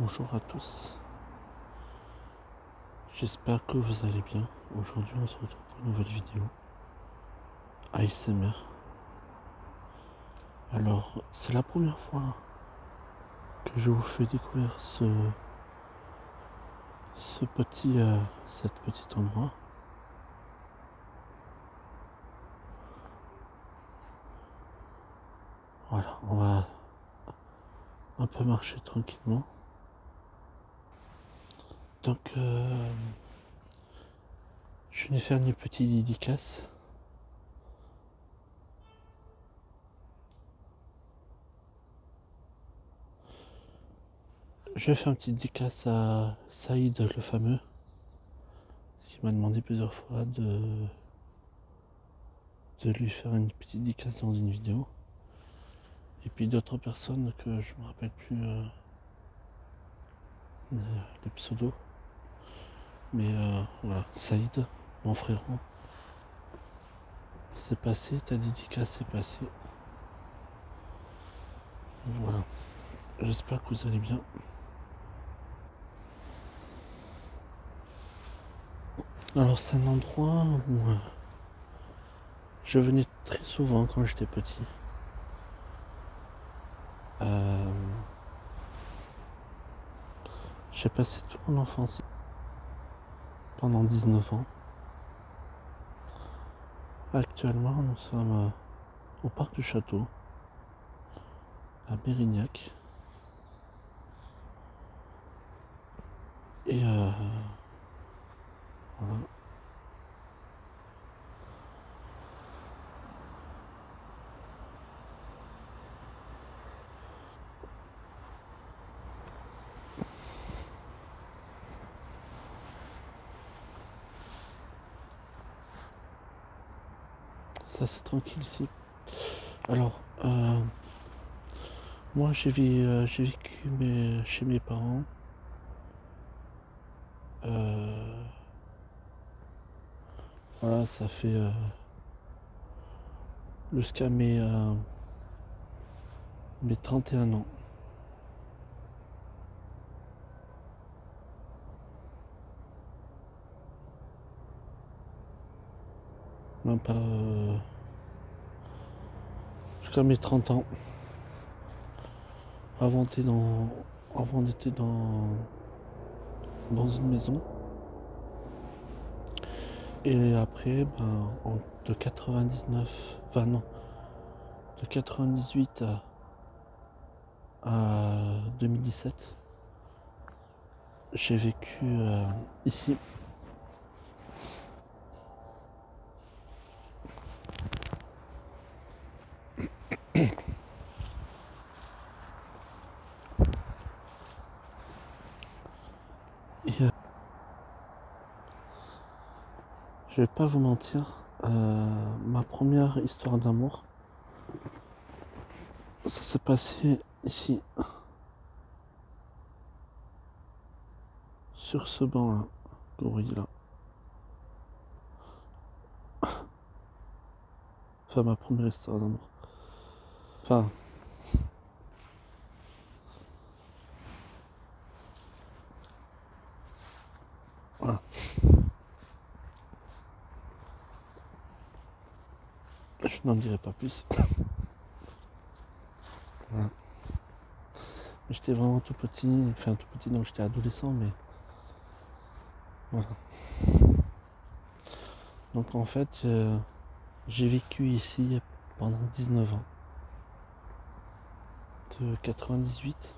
Bonjour à tous, j'espère que vous allez bien. Aujourd'hui on se retrouve pour une nouvelle vidéo ASMR. Alors c'est la première fois que je vous fais découvrir cet petit endroit. Voilà, on va un peu marcher tranquillement. Donc je vais faire une petite dédicace. Je vais faire une petite dédicace à Saïd le fameux, qui m'a demandé plusieurs fois de lui faire une petite dédicace dans une vidéo. Et puis d'autres personnes que je me rappelle plus les pseudos. Mais voilà, Saïd, mon frérot, c'est passé, ta dédicace c'est passé. Voilà, j'espère que vous allez bien. Alors c'est un endroit où je venais très souvent quand j'étais petit. J'ai passé toute mon enfance pendant 19 ans. Actuellement nous sommes au parc du château, à Mérignac. Et voilà. Ça c'est tranquille ici. Alors moi j'ai vécu chez mes parents. Voilà, ça fait jusqu'à mes 31 ans. Même pas jusqu'à mes 30 ans. Avant d'être dans une maison. Et après, de 99, enfin non, de 98 à 2017, j'ai vécu ici. Et, je vais pas vous mentir, ma première histoire d'amour, ça s'est passé ici, sur ce banc là, gorille là. Enfin, ma première histoire d'amour. Enfin, voilà. Je n'en dirai pas plus. Voilà. J'étais vraiment tout petit, enfin tout petit, donc j'étais adolescent, mais voilà. Donc en fait, j'ai vécu ici pendant 19 ans, de 98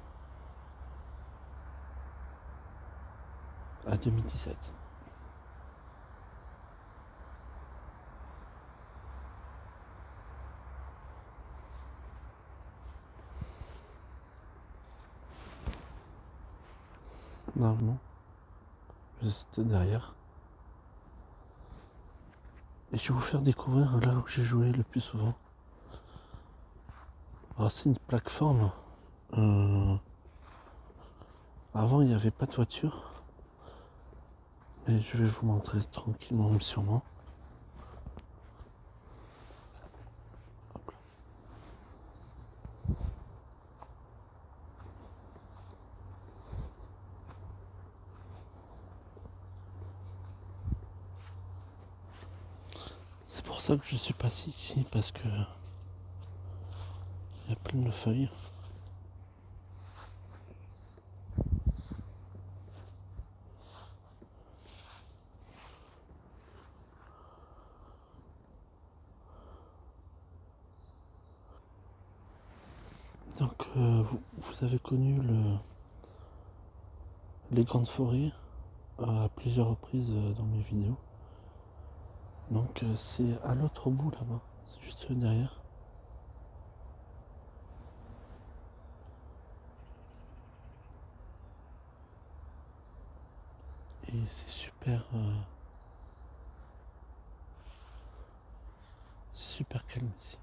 à 2017. Normalement, juste derrière. Et je vais vous faire découvrir là où j'ai joué le plus souvent. Alors c'est une plateforme. Avant il n'y avait pas de voiture. Mais je vais vous montrer tranquillement, mais sûrement. ça que je suis passé ici, parce que il y a plein de feuilles. Donc vous avez connu les grandes forêts à plusieurs reprises dans mes vidéos. Donc c'est à l'autre bout là-bas, c'est juste derrière. Et c'est super calme ici.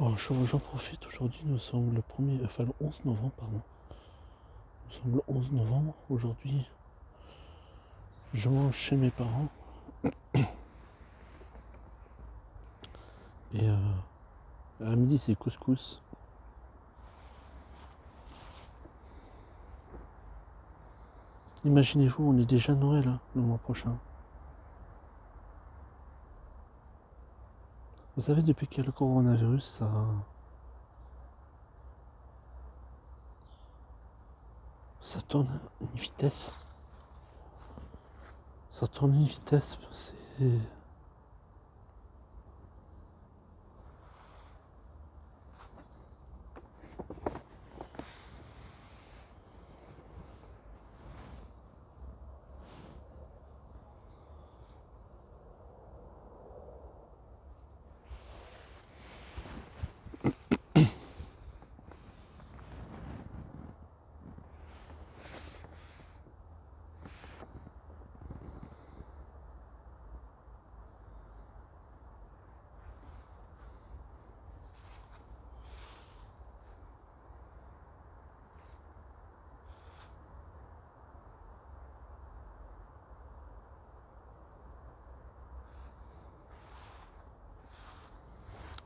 Oh, j'en profite, aujourd'hui nous sommes le 11 novembre, pardon. Nous sommes le 11 novembre, aujourd'hui je mange chez mes parents. Et à midi c'est couscous. Imaginez-vous, on est déjà Noël hein, le mois prochain. Vous savez depuis qu'il y a le coronavirus, ça tourne à une vitesse. Ça tourne à une vitesse, c'est...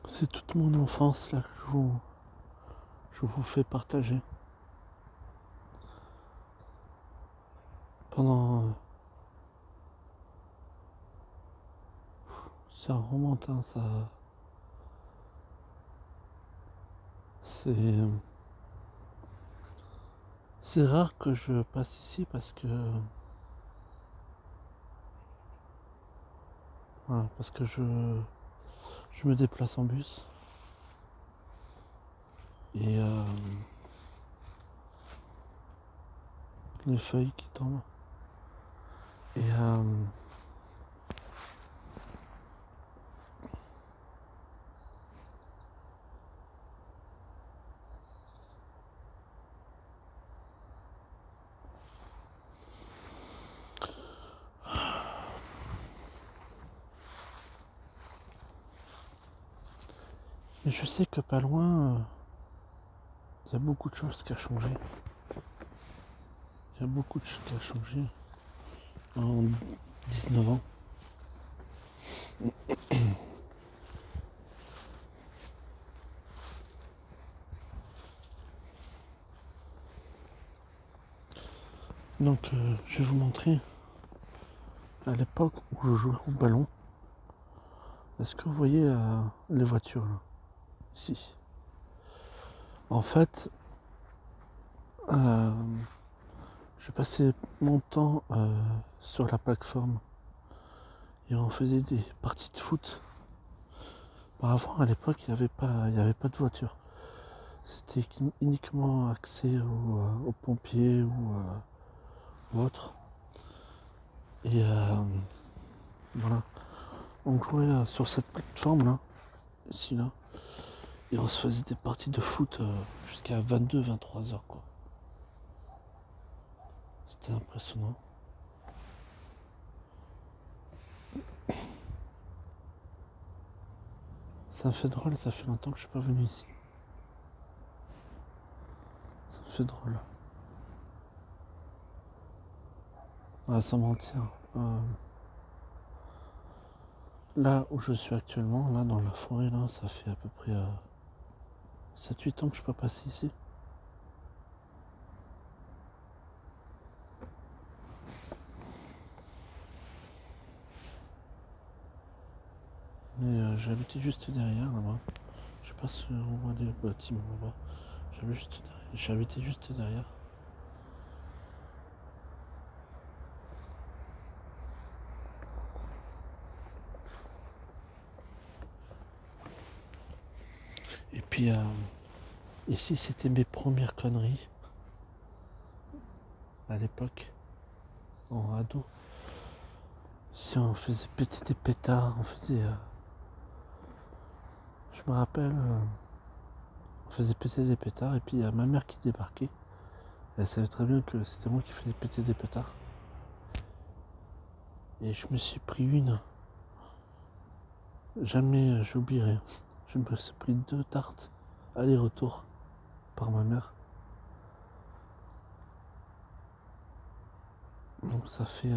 C'est toute mon enfance là que je vous fais partager. Pendant... ça remonte, hein, ça... C'est rare que je passe ici parce que... Voilà, parce que je me déplace en bus. Et les feuilles qui tombent. Et mais je sais que pas loin, il y a beaucoup de choses qui ont changé. Il y a beaucoup de choses qui ont changé en 19 ans. Donc je vais vous montrer à l'époque où je jouais au ballon. Est-ce que vous voyez les voitures là? Ici. En fait, je passais mon temps sur la plateforme et on faisait des parties de foot. Avant, à l'époque, il n'y avait pas de voiture. C'était uniquement accès aux pompiers ou autres. Et voilà. On jouait sur cette plateforme là, ici là. Et on se faisait des parties de foot jusqu'à 22-23 heures quoi. C'était impressionnant. Ça me fait drôle, ça fait longtemps que je suis pas venu ici. Ça me fait drôle. Sans mentir. Là où je suis actuellement, là dans la forêt, là, ça fait à peu près 7-8 ans que je peux passer ici. Mais j'habitais juste derrière là-bas. Je sais pas si on voit des bâtiments là-bas. J'habitais juste derrière. Et puis ici c'était mes premières conneries à l'époque, en ado. Si on faisait péter des pétards, on faisait. Je me rappelle, on faisait péter des pétards et puis il y a ma mère qui débarquait. Elle savait très bien que c'était moi qui faisais péter des pétards. Et je me suis pris une. Jamais j'oublierai. Je me suis pris 2 tartes aller-retour par ma mère. Donc ça fait.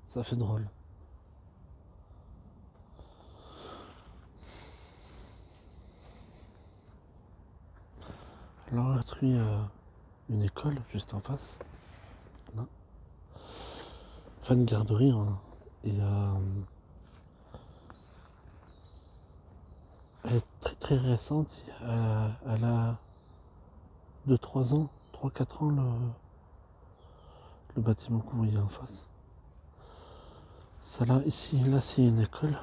Ça fait drôle. Elle a construit une école juste en face. Là. Enfin une garderie. Hein. Et elle est très très récente. Elle a 2-3 ans, 3-4 ans le bâtiment que vous voyez en face. Ça là, ici, là c'est une école.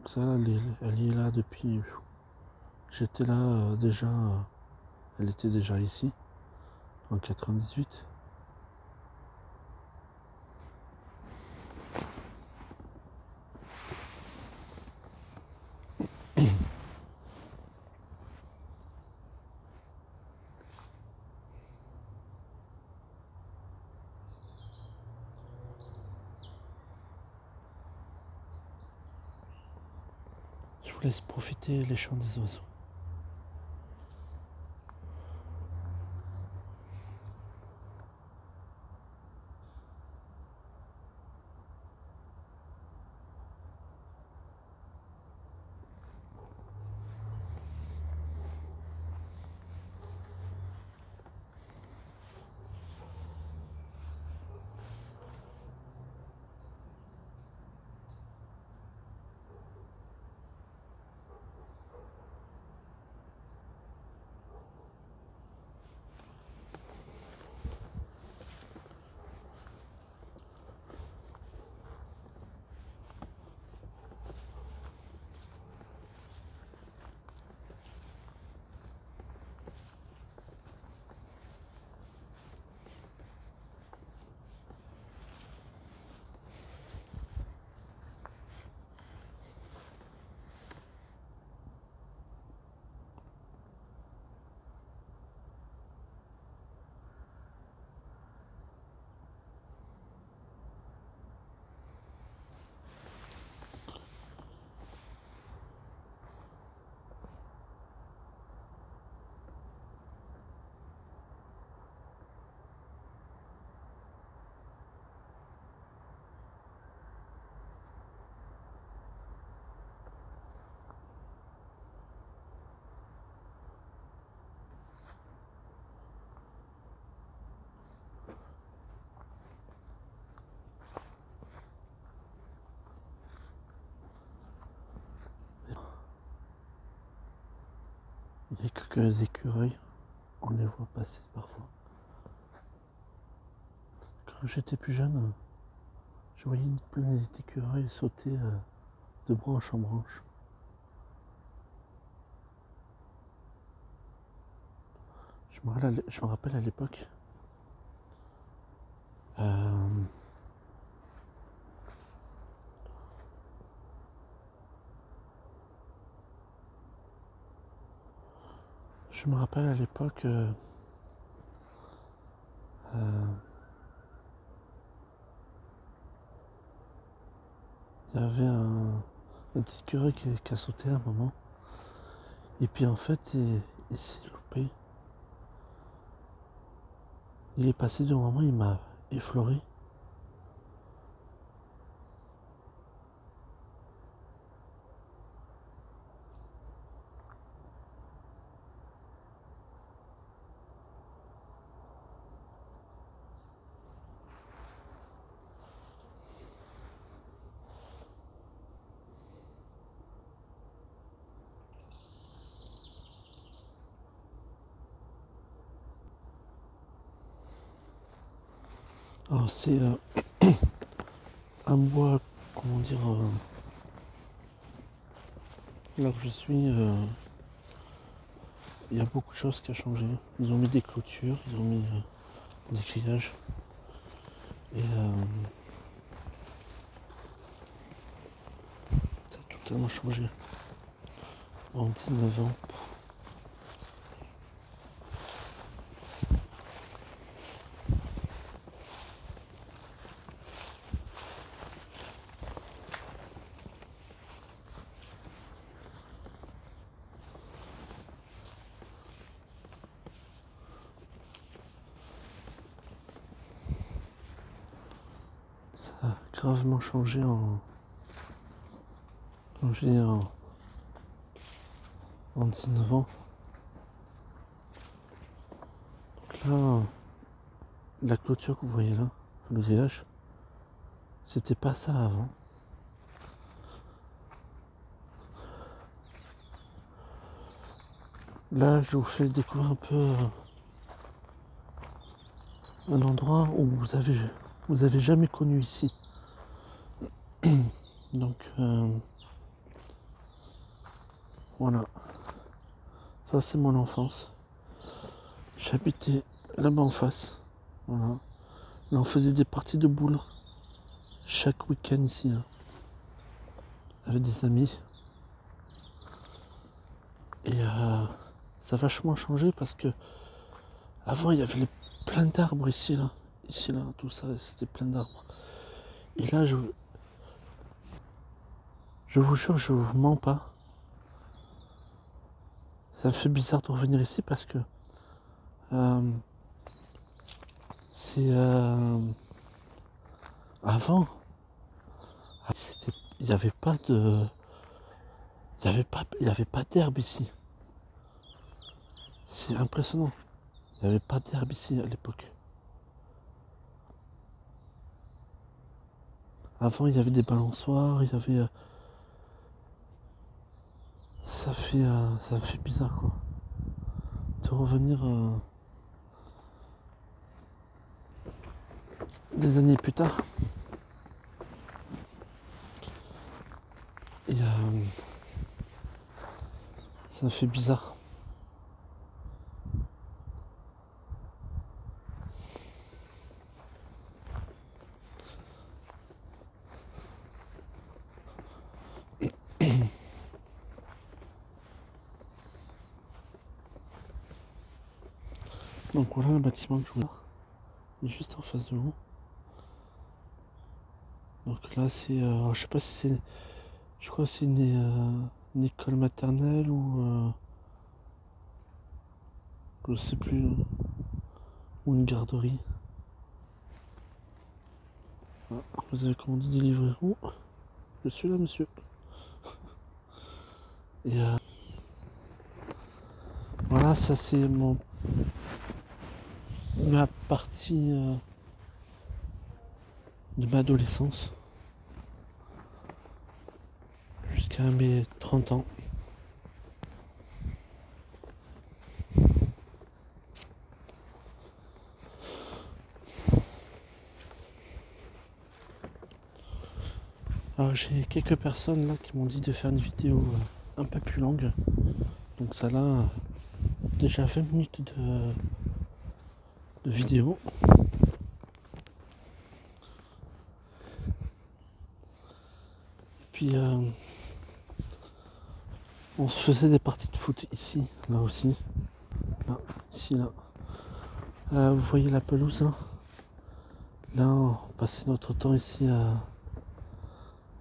Ça là, elle y est là depuis. J'étais là déjà. Elle était déjà ici en 98. Je vous laisse profiter les chants des oiseaux. Il y a quelques écureuils, on les voit passer parfois. Quand j'étais plus jeune, je voyais plein d'écureuils sauter de branche en branche. Je me rappelle à l'époque, je me rappelle à l'époque, il y avait un petit écureuil qui a sauté à un moment. Et puis en fait, il s'est loupé. Il est passé devant moi, il m'a effleuré. Alors c'est un bois, comment dire, là où je suis, il y a beaucoup de choses qui ont changé. Ils ont mis des clôtures, ils ont mis des grillages. Et ça a totalement changé. En 19 ans. Ça a gravement changé en 19 ans. Donc là, la clôture que vous voyez là, le grillage, c'était pas ça avant. Là, je vous fais découvrir un peu un endroit où vous avez jamais connu ici. Donc voilà, ça c'est mon enfance. J'habitais là-bas en face. Voilà. Là on faisait des parties de boules chaque week-end ici, hein, avec des amis. Et ça a vachement changé parce que avant il y avait plein d'arbres ici là, tout ça, c'était plein d'arbres. Et là je vous jure, je vous mens pas. Ça me fait bizarre de revenir ici parce que c'est avant, il n'y avait pas de, il y avait pas d'herbe ici. C'est impressionnant. Il n'y avait pas d'herbe ici à l'époque. Avant, il y avait des balançoires, il y avait, ça me fait bizarre quoi. De revenir des années plus tard. Et ça me fait bizarre. Donc voilà le bâtiment que je vois. Il est juste en face de vous. Donc là c'est, je sais pas si c'est, je crois que c'est une école maternelle ou je sais plus, ou une garderie. Ah, vous avez commandé des livreurs. Je suis là monsieur. Et voilà, ça c'est ma partie de ma adolescence jusqu'à mes 30 ans. Alors j'ai quelques personnes là qui m'ont dit de faire une vidéo un peu plus longue. Donc ça là, déjà 20 minutes de vidéo. Puis on se faisait des parties de foot ici, là aussi. Là, ici, là. Vous voyez la pelouse là. Là on passait notre temps ici à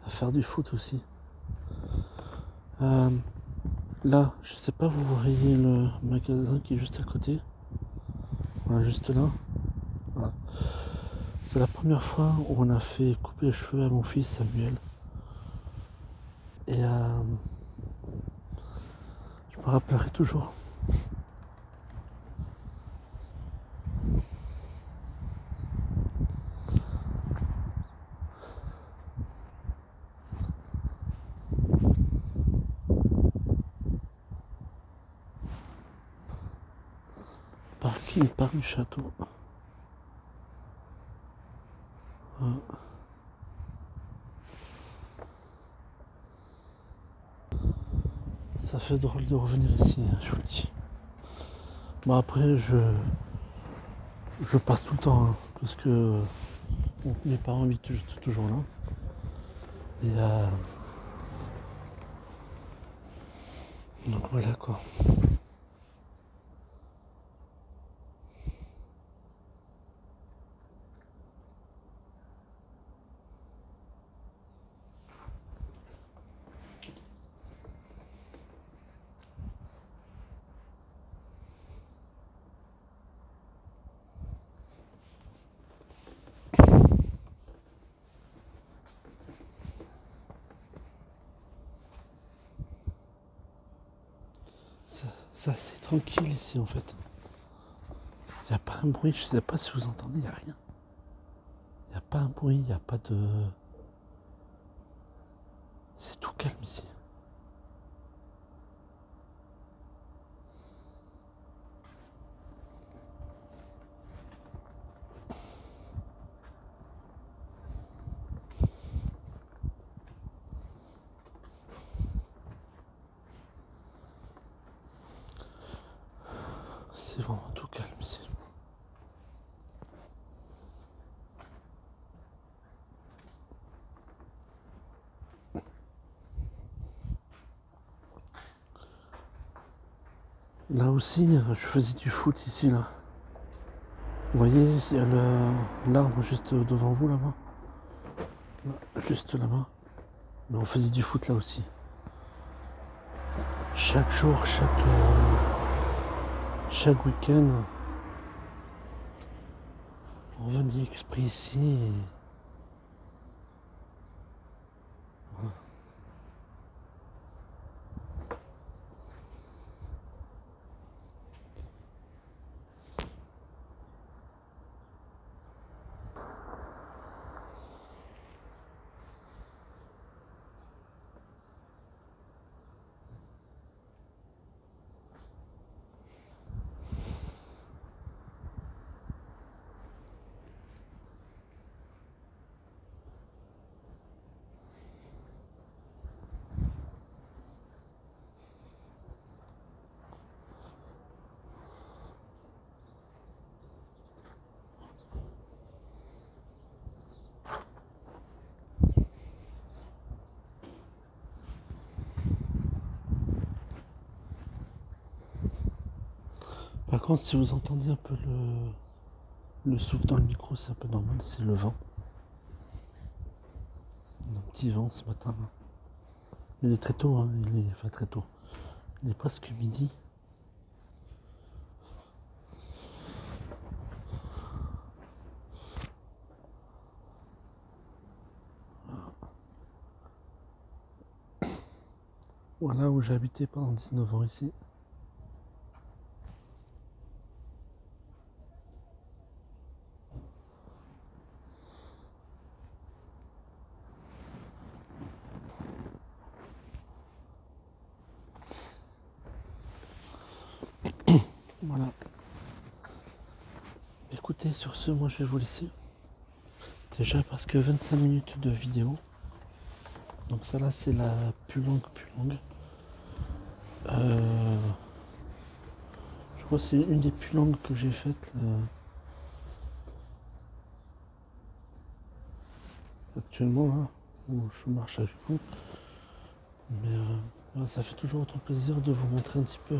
faire du foot aussi. Là, je sais pas, vous voyez le magasin qui est juste à côté. Voilà, juste là. Voilà. C'est la première fois où on a fait couper les cheveux à mon fils Samuel. Et je me rappellerai toujours. Parc du château. Voilà. Ça fait drôle de revenir ici, hein, je vous le dis. Bon après je passe tout le temps, hein, parce que bon, mes parents habitent toujours là. Et donc voilà quoi. Ça c'est tranquille ici en fait. Il n'y a pas un bruit, je sais pas si vous entendez, il n'y a rien. Il n'y a pas un bruit, il n'y a pas de... C'est tout calme ici. C'est vraiment tout calme ici. Là aussi, je faisais du foot ici là. Vous voyez, il y a l'arbre juste devant vous là-bas. Là, juste là-bas. Mais on faisait du foot là aussi. Chaque jour, chaque week-end, on venait exprès ici et... Voilà. Par contre, si vous entendez un peu le souffle dans le micro, c'est un peu normal, c'est le vent. Un petit vent ce matin. Il est très tôt, hein, enfin très tôt. Il est presque midi. Voilà où j'ai habité pendant 19 ans ici. Voilà. Écoutez, sur ce, moi je vais vous laisser. Déjà parce que 25 minutes de vidéo. Donc ça là c'est la plus longue. Je crois que c'est une des plus longues que j'ai faites actuellement là, où je marche avec vous. Mais voilà, ça fait toujours autant plaisir de vous montrer un petit peu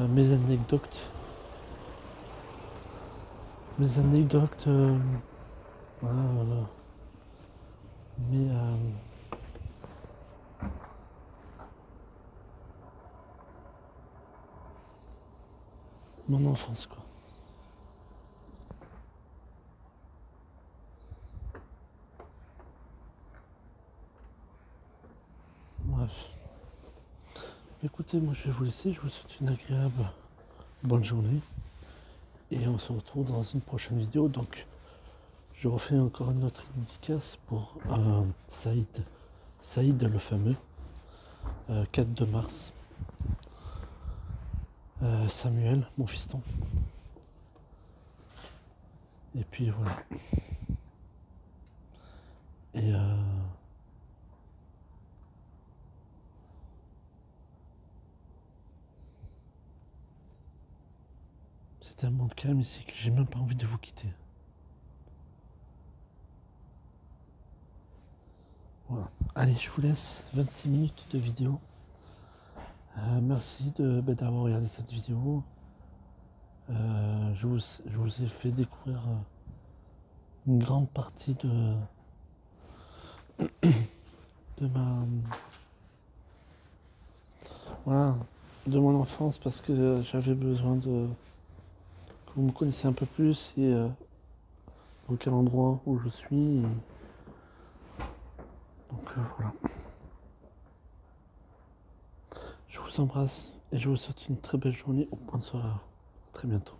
mes anecdotes. Voilà, mais mon enfance, quoi. Bref. Écoutez, moi je vais vous laisser, je vous souhaite une agréable bonne journée. Et on se retrouve dans une prochaine vidéo. Donc je refais encore une autre dédicace pour Saïd. Saïd le fameux. 4 de mars. Samuel, mon fiston. Et puis voilà. Et c'est tellement calme ici que j'ai même pas envie de vous quitter. Voilà. Allez, je vous laisse 26 minutes de vidéo. Merci d'avoir regardé cette vidéo. Je vous ai fait découvrir une grande partie de ma voilà, de mon enfance parce que j'avais besoin que vous me connaissiez un peu plus et dans quel endroit où je suis. Donc voilà. Je vous embrasse et je vous souhaite une très belle journée ou bonne soirée. À très bientôt.